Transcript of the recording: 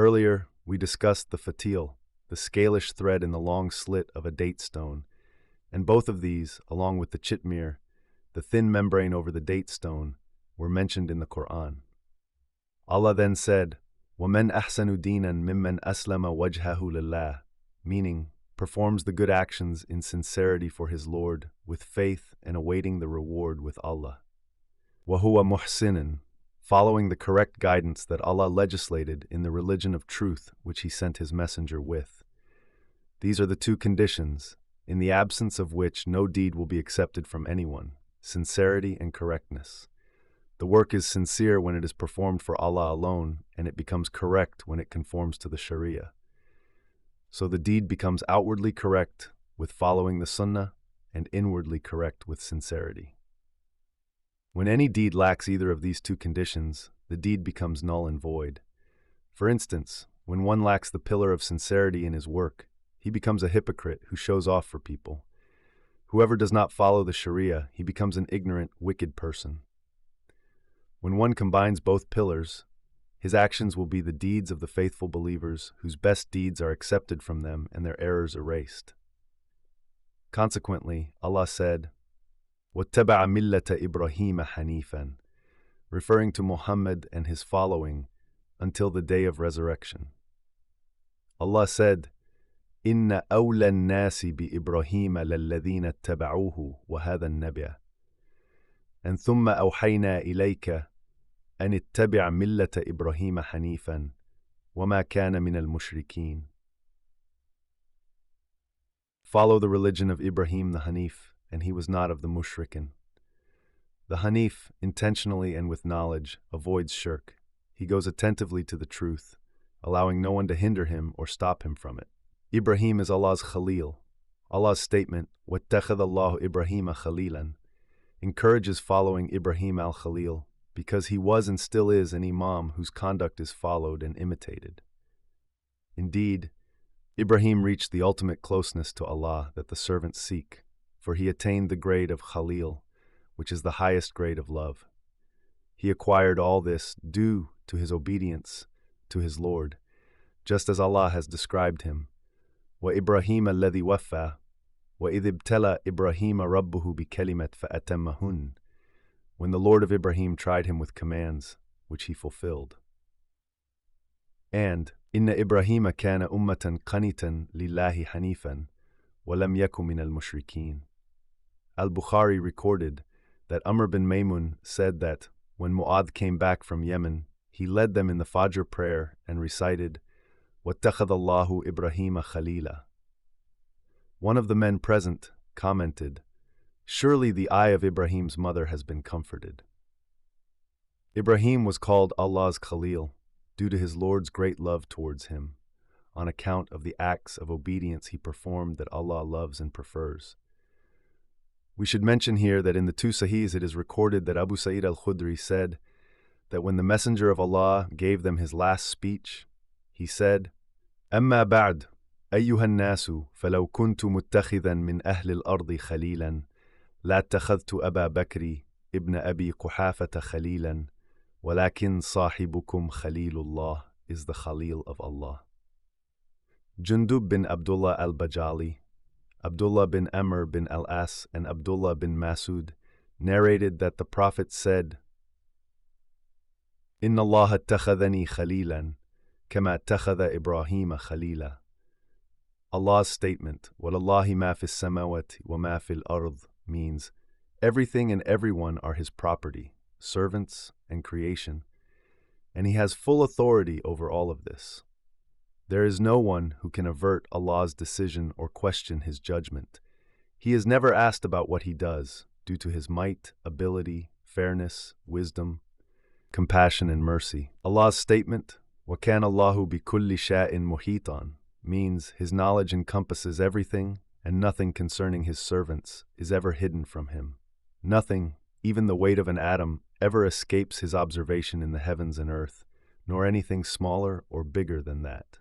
Earlier, we discussed the fatil, the scalish thread in the long slit of a date stone, and both of these, along with the chitmir, the thin membrane over the date stone, were mentioned in the Quran. Allah then said, وَمَنْ أَحْسَنُ دِينًا مِمَّنْ أَسْلَمَ وَجْهَهُ لِلَّهِ, meaning, performs the good actions in sincerity for his Lord, with faith and awaiting the reward with Allah. وَهُوَ مُحْسِنٌ, following the correct guidance that Allah legislated in the religion of truth which He sent His messenger with. These are the two conditions, in the absence of which no deed will be accepted from anyone: sincerity and correctness. The work is sincere when it is performed for Allah alone, and it becomes correct when it conforms to the Sharia. So the deed becomes outwardly correct with following the Sunnah, and inwardly correct with sincerity. When any deed lacks either of these two conditions, the deed becomes null and void. For instance, when one lacks the pillar of sincerity in his work, he becomes a hypocrite who shows off for people. Whoever does not follow the Sharia, he becomes an ignorant, wicked person. When one combines both pillars, his actions will be the deeds of the faithful believers whose best deeds are accepted from them and their errors erased. Consequently, Allah said, وَاتَّبَعَ مِلَّةَ إِبْرَاهِيمَ حَنِيفًا, referring to Muhammad and his following until the day of resurrection. Allah said, إِنَّ أَوْلَى النَّاسِ بِإِبْرَاهِيمَ لَلَّذِينَ اتَّبَعُوهُ وَهَذَا النَّبِيَّ أَنْ ثُمَّ أَوْحَيْنَا إِلَيْكَ أَنِ اتَّبِعْ مِلَّةَ إِبْرَاهِيمَ حَنِيفًا وَمَا كَانَ مِنَ الْمُشْرِكِينَ. Follow the religion of Ibrahim the Hanif, and he was not of the Mushrikin. The Hanif, intentionally and with knowledge, avoids shirk. He goes attentively to the truth, allowing no one to hinder him or stop him from it. Ibrahim is Allah's Khalil. Allah's statement, وَاتَّخَذَ اللَّهُ إِبْرَاهِيمَ خَلِيلًا, encourages following Ibrahim al-Khalil, because he was and still is an imam whose conduct is followed and imitated. Indeed, Ibrahim reached the ultimate closeness to Allah that the servants seek, for he attained the grade of Khalil, which is the highest grade of love. He acquired all this due to his obedience to his Lord, just as Allah has described him. وَإِبْرَاهِيمَ الَّذِي وَفَّى وَإِذِ ابْتَلَى إِبْرَاهِيمَ رَبُّهُ بِكَلِمَةٍ فَأَتَمَّهُنَّ, when the Lord of Ibrahim tried him with commands, which he fulfilled. And إِنَّ إِبْرَاهِيمَ كَانَ أُمَّةً قَنِيتًا لِلَّهِ حَنِيفًا وَلَمْ يَكُ مِنَ الْمُشْرِكِينَ. Al-Bukhari recorded that Amr bin Maymun said that when Mu'adh came back from Yemen, he led them in the Fajr prayer and recited, وَاتَّخَذَ اللَّهُ إِبْرَاهِيمَ خَلِيلًا. One of the men present commented, "Surely the eye of Ibrahim's mother has been comforted." Ibrahim was called Allah's Khalil due to his Lord's great love towards him, on account of the acts of obedience he performed that Allah loves and prefers. We should mention here that in the two Sahihs it is recorded that Abu Sa'id al-Khudri said that when the Messenger of Allah gave them his last speech, he said, أَمَّا بَعْدُ أَيُّهَا النَّاسُ فَلَوْ كُنْتُ مُتَّخِذًا مِنْ أَهْلِ الْأَرْضِ خَلِيلًا لَا اتَّخَذْتُ أَبَا بَكْرِ ابْنَ أَبِي قُحَافَةَ خَلِيلًا وَلَكِنْ صَاحِبُكُمْ خَلِيلُ اللَّهِ is the Khalil of Allah. Jundub bin Abdullah al-Bajali, Abdullah bin Amr bin al-As, and Abdullah bin Masud narrated that the Prophet said, إِنَّ اللَّهَ اتَّخَذَنِي خَلِيلًا كَمَا اتَّخَذَ إِبْرَاهِيمَ خَلِيلًا. Allah's statement, وَلَلَّهِ مَا فِي السَّمَاوَاتِ وَمَا فِي الْأَرْضِ, means, everything and everyone are His property, servants and creation, and He has full authority over all of this. There is no one who can avert Allah's decision or question His judgment. He is never asked about what He does, due to His might, ability, fairness, wisdom, compassion, and mercy. Allah's statement, وَكَانَ اللَّهُ بِكُلِّ شَيْءٍ مُحِيطًا, means His knowledge encompasses everything, and nothing concerning His servants is ever hidden from Him. Nothing, even the weight of an atom, ever escapes His observation in the heavens and earth, nor anything smaller or bigger than that.